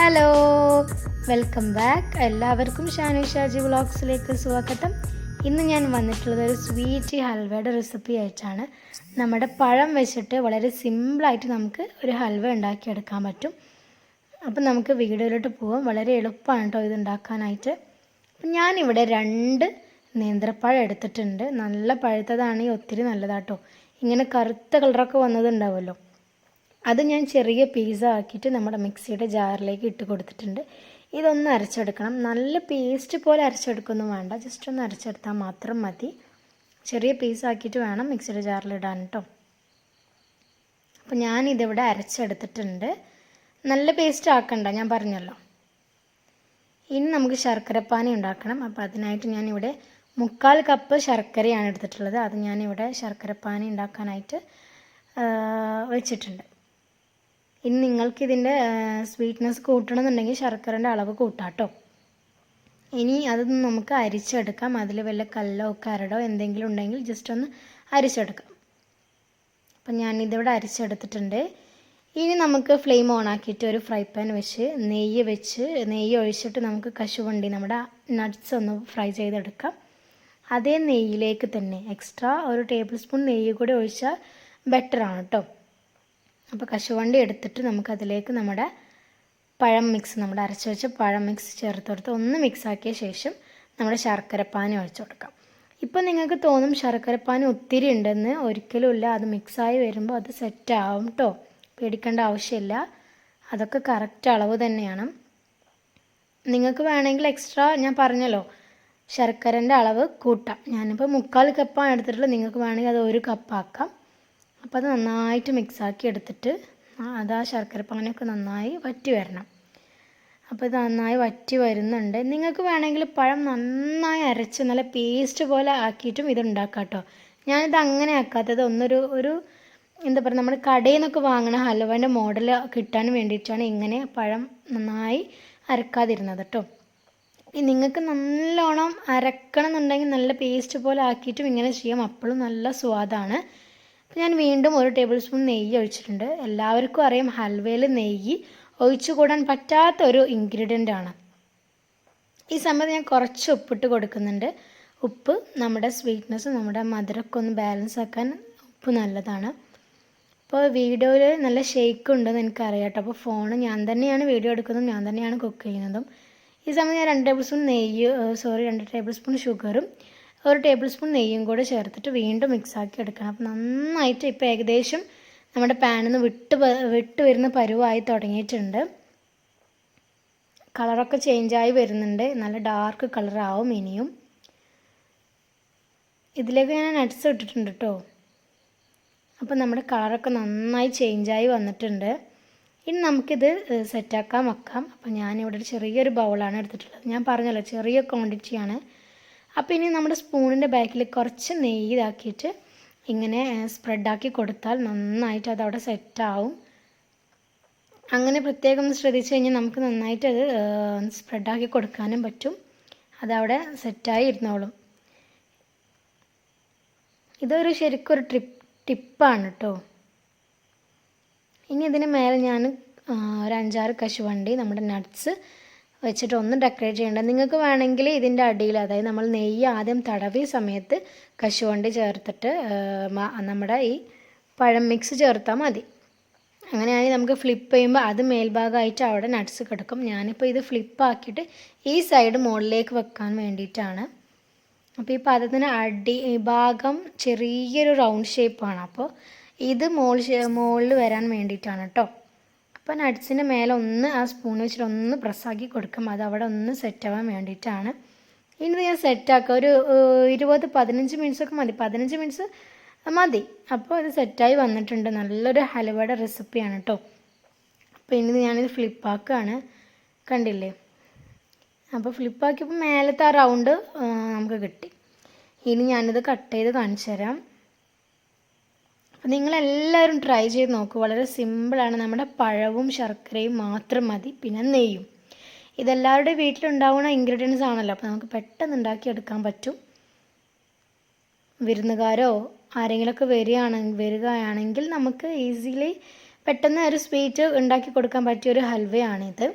Hello, welcome back. എല്ലാവർക്കും ഷാനുഷാജി വ്ളോഗ്സിലേക്ക് സ്വാഗതം. ഇന്ന് ഞാൻ വന്നിട്ടുള്ളത് ഒരു സ്വീറ്റ് ഹൽവയുടെ റെസിപ്പി ആയിട്ടാണ്. നമ്മുടെ പഴം വെച്ചിട്ട് വളരെ സിമ്പിളായിട്ട് നമുക്ക് ഒരു ഹൽവ ഉണ്ടാക്കിയെടുക്കാൻ പറ്റും. അപ്പം നമുക്ക് വീഡിയോയിലോട്ട് പോകാം. വളരെ എളുപ്പമാണ് കേട്ടോ ഇത് ഉണ്ടാക്കാനായിട്ട്. അപ്പം ഞാനിവിടെ 2 നേന്ത്രപ്പഴം എടുത്തിട്ടുണ്ട്. നല്ല പഴുത്തതാണെങ്കിൽ ഒത്തിരി നല്ലതാട്ടോ. ഇങ്ങനെ കറുത്ത കളറൊക്കെ വന്നതുണ്ടാവുമല്ലോ, അത് ഞാൻ ചെറിയ പീസ ആക്കിയിട്ട് നമ്മുടെ മിക്സിയുടെ ജാറിലേക്ക് ഇട്ട് കൊടുത്തിട്ടുണ്ട്. ഇതൊന്ന് അരച്ചെടുക്കണം. നല്ല പേസ്റ്റ് പോലെ അരച്ചെടുക്കൊന്നും വേണ്ട, ജസ്റ്റ് ഒന്ന് അരച്ചെടുത്താൽ മാത്രം മതി. ചെറിയ പീസാക്കിയിട്ട് വേണം മിക്സിയുടെ ജാറിലിടാൻ കേട്ടോ. അപ്പോൾ ഞാനിതിവിടെ അരച്ചെടുത്തിട്ടുണ്ട്. നല്ല പേസ്റ്റ് ആക്കണ്ട, ഞാൻ പറഞ്ഞല്ലോ. ഇനി നമുക്ക് ശർക്കരപ്പാനി ഉണ്ടാക്കണം. അപ്പോൾ അതിനായിട്ട് ഞാനിവിടെ 3/4 കപ്പ് ശർക്കരയാണ് എടുത്തിട്ടുള്ളത്. അത് ഞാനിവിടെ ശർക്കരപ്പാനി ഉണ്ടാക്കാനായിട്ട് വെച്ചിട്ടുണ്ട്. ഇനി നിങ്ങൾക്കിതിൻ്റെ സ്വീറ്റ്നെസ് കൂട്ടണമെന്നുണ്ടെങ്കിൽ ശർക്കരൻ്റെ അളവ് കൂട്ടാം കേട്ടോ. ഇനി അതൊന്ന് നമുക്ക് അരിച്ചെടുക്കാം. അതിൽ വല്ല കല്ലോ കരടോ എന്തെങ്കിലും ഉണ്ടെങ്കിൽ ജസ്റ്റ് ഒന്ന് അരിച്ചെടുക്കാം. അപ്പം ഞാനിതിവിടെ അരിച്ചെടുത്തിട്ടുണ്ട്. ഇനി നമുക്ക് ഫ്ലെയിം ഓൺ ആക്കിയിട്ട് ഒരു ഫ്രൈ പാൻ വെച്ച് നെയ്യ് ഒഴിച്ചിട്ട് നമുക്ക് കശുവണ്ടി, നമ്മുടെ നട്ട്സ് ഒന്ന് ഫ്രൈ ചെയ്തെടുക്കാം. അതേ നെയ്യിലേക്ക് തന്നെ എക്സ്ട്രാ ഒരു ടേബിൾ സ്പൂൺ നെയ്യ് കൂടി ഒഴിച്ചാൽ ബെറ്ററാണ് കേട്ടോ. അപ്പോൾ കശുവണ്ടി എടുത്തിട്ട് നമുക്കതിലേക്ക് നമ്മുടെ പഴം മിക്സ്, നമ്മുടെ അരച്ച് വെച്ച പഴം മിക്സ് ചേർത്തെടുത്ത് ഒന്ന് മിക്സാക്കിയ ശേഷം നമ്മുടെ ശർക്കരപ്പാനി ഒഴിച്ചു കൊടുക്കാം. ഇപ്പോൾ നിങ്ങൾക്ക് തോന്നും ശർക്കരപ്പാനി ഒത്തിരി ഉണ്ടെന്ന്. ഒരിക്കലുമില്ല, അത് മിക്സായി വരുമ്പോൾ അത് സെറ്റാവും കേട്ടോ. പേടിക്കേണ്ട ആവശ്യമില്ല, അതൊക്കെ കറക്റ്റ് അളവ് തന്നെയാണ്. നിങ്ങൾക്ക് വേണമെങ്കിൽ എക്സ്ട്രാ, ഞാൻ പറഞ്ഞല്ലോ, ശർക്കരൻ്റെ അളവ് കൂട്ടാം. ഞാനിപ്പോൾ 3/4 കപ്പാണ് എടുത്തിട്ടുള്ളത്. നിങ്ങൾക്ക് വേണമെങ്കിൽ അത് 1 കപ്പാക്കാം. അപ്പോൾ അത് നന്നായിട്ട് മിക്സാക്കി എടുത്തിട്ട് അത് ആ ശർക്കരപ്പാനിയൊക്കെ നന്നായി വറ്റി വരണം. അപ്പോൾ ഇത് നന്നായി വറ്റി വരുന്നുണ്ട്. നിങ്ങൾക്ക് വേണമെങ്കിൽ പഴം നന്നായി അരച്ച് നല്ല പേസ്റ്റ് പോലെ ആക്കിയിട്ടും ഇത് ഉണ്ടാക്കാം കേട്ടോ. ഞാനിത് അങ്ങനെ ആക്കാത്തത് ഒരു എന്താ പറയുക, നമ്മൾ കടയിൽ നിന്നൊക്കെ വാങ്ങുന്ന ഹൽവേൻ്റെ മോഡൽ കിട്ടാൻ വേണ്ടിയിട്ടാണ് ഇങ്ങനെ പഴം നന്നായി അരക്കാതിരുന്നത് കേട്ടോ. നിങ്ങൾക്ക് നല്ലോണം അരക്കണം എന്നുണ്ടെങ്കിൽ നല്ല പേസ്റ്റ് പോലെ ആക്കിയിട്ടും ഇങ്ങനെ ചെയ്യാം, അപ്പോഴും നല്ല സ്വാദാണ്. അപ്പോൾ ഞാൻ വീണ്ടും 1 ടേബിൾ സ്പൂൺ നെയ്യ് ഒഴിച്ചിട്ടുണ്ട്. എല്ലാവർക്കും അറിയാം, ഹൽവയിൽ നെയ്യ് ഒഴിച്ചു കൂടാൻ പറ്റാത്ത ഒരു ഇൻഗ്രീഡിയൻ്റ് ആണ്. ഈ സമയത്ത് ഞാൻ കുറച്ച് ഉപ്പിട്ട് കൊടുക്കുന്നുണ്ട്. ഉപ്പ് നമ്മുടെ സ്വീറ്റ്നെസ്, നമ്മുടെ മധുരമൊക്കെ ഒന്ന് ബാലൻസ് ആക്കാൻ ഉപ്പ് നല്ലതാണ്. അപ്പോൾ വീഡിയോയിൽ നല്ല ഷേക്ക് ഉണ്ടെന്ന് എനിക്കറിയാം കേട്ടോ. അപ്പോൾ ഫോൺ ഞാൻ തന്നെയാണ് വീഡിയോ എടുക്കുന്നതും ഞാൻ തന്നെയാണ് കുക്ക് ചെയ്യുന്നതും. ഈ സമയം ഞാൻ 2 ടേബിൾ സ്പൂൺ 2 ടേബിൾ സ്പൂൺ ഷുഗറും 1 ടേബിൾ സ്പൂൺ നെയ്യും കൂടെ ചേർത്തിട്ട് വീണ്ടും മിക്സാക്കി എടുക്കണം. അപ്പോൾ നന്നായിട്ട് ഇപ്പോൾ ഏകദേശം നമ്മുടെ പാനിൽ നിന്ന് വിട്ട് വരുന്ന പരുവായി തുടങ്ങിയിട്ടുണ്ട്. കളറൊക്കെ ചേഞ്ചായി വരുന്നുണ്ട്. നല്ല ഡാർക്ക് കളറാവും ഇനിയും. ഇതിലേക്ക് ഞാൻ നട്ട്സ് ഇട്ടിട്ടുണ്ട് കേട്ടോ. അപ്പോൾ നമ്മുടെ കളറൊക്കെ നന്നായി ചേഞ്ചായി വന്നിട്ടുണ്ട്. ഇനി നമുക്കിത് സെറ്റാക്കാൻ വെക്കാം. അപ്പോൾ ഞാനിവിടെ ഒരു ചെറിയൊരു ബൗളാണ് എടുത്തിട്ടുള്ളത്. ഞാൻ പറഞ്ഞല്ലോ, ചെറിയ ക്വാണ്ടിറ്റിയാണ്. അപ്പോൾ ഇനി നമ്മുടെ സ്പൂണിൻ്റെ ബാക്കിൽ കുറച്ച് നെയ്യ് ഇതാക്കിയിട്ട് ഇങ്ങനെ സ്പ്രെഡാക്കി കൊടുത്താൽ നന്നായിട്ട് അതവിടെ സെറ്റാവും. അങ്ങനെ പ്രത്യേകം ഒന്ന് ശ്രദ്ധിച്ച് കഴിഞ്ഞാൽ നമുക്ക് നന്നായിട്ട് അത് സ്പ്രെഡാക്കി കൊടുക്കാനും പറ്റും. അതവിടെ സെറ്റായി ഇരുന്നോളും. ഇതൊരു ശരിക്കും ഒരു ടിപ്പാണ് കേട്ടോ. ഇനി ഇതിന് മേലെ ഞാൻ ഒരു 5-6 കശുവണ്ടി, നമ്മുടെ നട്ട്സ് വെച്ചിട്ട് ഒന്ന് ഡെക്കറേറ്റ് ചെയ്യേണ്ടത്. നിങ്ങൾക്ക് വേണമെങ്കിൽ ഇതിൻ്റെ അടിയിൽ, അതായത് നമ്മൾ നെയ്യ് ആദ്യം തടവിയ സമയത്ത് കശുവണ്ടി ചേർത്തിട്ട് നമ്മുടെ ഈ പഴം മിക്സ് ചേർത്താൽ മതി. അങ്ങനെയാണെങ്കിൽ നമുക്ക് ഫ്ലിപ്പ് ചെയ്യുമ്പോൾ അത് മേൽഭാഗമായിട്ട് അവിടെ നട്ട്സ് കിടക്കും. ഞാനിപ്പോൾ ഇത് ഫ്ലിപ്പാക്കിയിട്ട് ഈ സൈഡ് മുകളിലേക്ക് വെക്കാൻ വേണ്ടിയിട്ടാണ്. അപ്പോൾ ഈ പദത്തിന് ഭാഗം ചെറിയൊരു റൗണ്ട് ഷേപ്പാണ്. അപ്പോൾ ഇത് മുകളിൽ വരാൻ വേണ്ടിയിട്ടാണ് കേട്ടോ. അപ്പോൾ നട്ട്സിൻ്റെ മേലെ ഒന്ന് ആ സ്പൂൺ വെച്ചിട്ട് ഒന്ന് പ്രസ്സാക്കി കൊടുക്കും. അത് അവിടെ ഒന്ന് സെറ്റാവാൻ വേണ്ടിയിട്ടാണ്. ഇനി ഞാൻ സെറ്റാക്കുക ഒരു 20-15 മിനിറ്റ്സൊക്കെ മതി. 15 മിനിറ്റ്സ് മതി. അപ്പോൾ ഇത് സെറ്റായി വന്നിട്ടുണ്ട്. നല്ലൊരു ഹലുവയുടെ റെസിപ്പിയാണ് കേട്ടോ. അപ്പോൾ ഇനി ഞാനിത് ഫ്ലിപ്പാക്കുകയാണ്, കണ്ടില്ലേ. അപ്പോൾ ഫ്ലിപ്പാക്കിയപ്പോൾ മേലത്തെ ആ റൗണ്ട് നമുക്ക് കിട്ടി. ഇനി ഞാനിത് കട്ട് ചെയ്ത് കാണിച്ചു തരാം. അപ്പോൾ നിങ്ങളെല്ലാവരും ട്രൈ ചെയ്ത് നോക്കൂ. വളരെ സിമ്പിളാണ്. നമ്മുടെ പഴവും ശർക്കരയും മാത്രം മതി, പിന്നെ നെയ്യും. ഇതെല്ലാവരുടെയും വീട്ടിലുണ്ടാവുന്ന ഇൻഗ്രീഡിയൻസ് ആണല്ലോ. അപ്പോൾ നമുക്ക് പെട്ടെന്ന് ഉണ്ടാക്കിയെടുക്കാൻ പറ്റും. വിരുന്നുകാരോ ആരെങ്കിലുമൊക്കെ വരികയാണെങ്കിൽ നമുക്ക് ഈസിലി പെട്ടെന്ന് ഒരു സ്വീറ്റ് ഉണ്ടാക്കി കൊടുക്കാൻ പറ്റിയൊരു ഹൽവയാണിത്.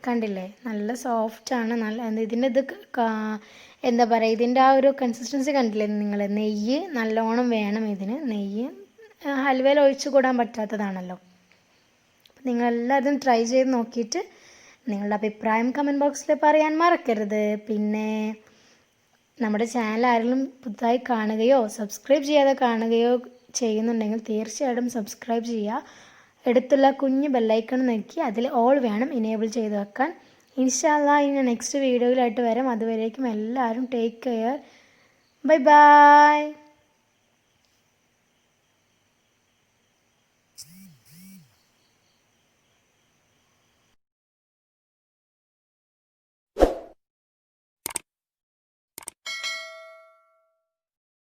കണ്ടില്ലേ, നല്ല സോഫ്റ്റാണ്. നല്ല ഇതിൻ്റെ എന്താ പറയുക, ഇതിൻ്റെ ആ ഒരു കൺസിസ്റ്റൻസി കണ്ടില്ലേ നിങ്ങൾ? നെയ്യ് നല്ലോണം വേണം ഇതിന്. നെയ്യ് ഹൽവയിൽ ഒഴിച്ചു കൂടാൻ പറ്റാത്തതാണല്ലോ. നിങ്ങളെല്ലാവരും ട്രൈ ചെയ്ത് നോക്കിയിട്ട് നിങ്ങളുടെ അഭിപ്രായം കമൻറ്റ് ബോക്സിൽ പറയാൻ മറക്കരുത്. പിന്നെ നമ്മുടെ ചാനൽ ആരെങ്കിലും പുതുതായി കാണുകയോ സബ്സ്ക്രൈബ് ചെയ്യാതെ കാണുകയോ ചെയ്യുന്നുണ്ടെങ്കിൽ തീർച്ചയായിട്ടും സബ്സ്ക്രൈബ് ചെയ്യുക. അടുത്തുള്ള കുഞ്ഞ് ബെല്ലൈക്കൺ നോക്കി അതിൽ ഓൾ വേണം ഇനേബിൾ ചെയ്ത് വെക്കാൻ. ഇൻഷാ അല്ലാഹ് ഇനി നെക്സ്റ്റ് വീഡിയോയിലായിട്ട് വരാം. അതുവരേക്കും എല്ലാവരും ടേക്ക് കെയർ. Bye bye.